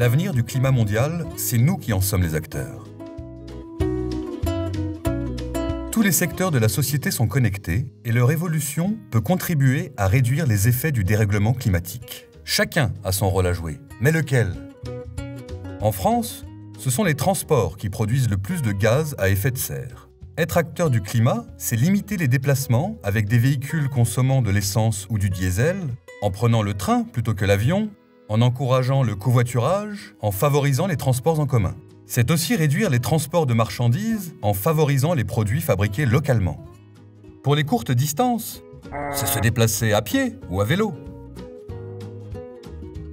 L'avenir du climat mondial, c'est nous qui en sommes les acteurs. Tous les secteurs de la société sont connectés et leur évolution peut contribuer à réduire les effets du dérèglement climatique. Chacun a son rôle à jouer, mais lequel? En France, ce sont les transports qui produisent le plus de gaz à effet de serre. Être acteur du climat, c'est limiter les déplacements avec des véhicules consommant de l'essence ou du diesel, en prenant le train plutôt que l'avion, en encourageant le covoiturage, en favorisant les transports en commun. C'est aussi réduire les transports de marchandises en favorisant les produits fabriqués localement. Pour les courtes distances, c'est se déplacer à pied ou à vélo.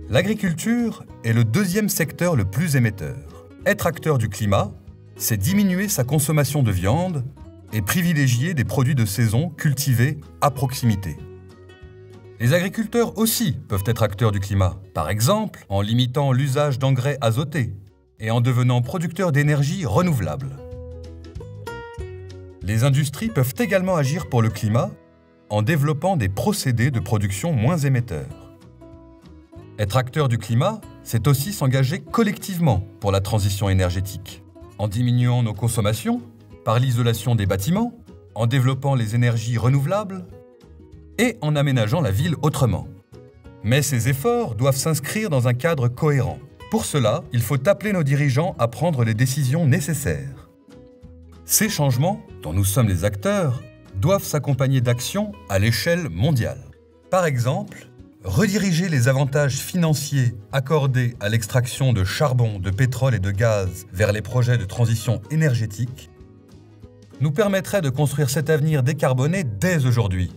L'agriculture est le deuxième secteur le plus émetteur. Être acteur du climat, c'est diminuer sa consommation de viande et privilégier des produits de saison cultivés à proximité. Les agriculteurs aussi peuvent être acteurs du climat, par exemple en limitant l'usage d'engrais azotés et en devenant producteurs d'énergie renouvelable. Les industries peuvent également agir pour le climat en développant des procédés de production moins émetteurs. Être acteur du climat, c'est aussi s'engager collectivement pour la transition énergétique, en diminuant nos consommations, par l'isolation des bâtiments, en développant les énergies renouvelables et en aménageant la ville autrement. Mais ces efforts doivent s'inscrire dans un cadre cohérent. Pour cela, il faut appeler nos dirigeants à prendre les décisions nécessaires. Ces changements, dont nous sommes les acteurs, doivent s'accompagner d'actions à l'échelle mondiale. Par exemple, rediriger les avantages financiers accordés à l'extraction de charbon, de pétrole et de gaz vers les projets de transition énergétique nous permettrait de construire cet avenir décarboné dès aujourd'hui.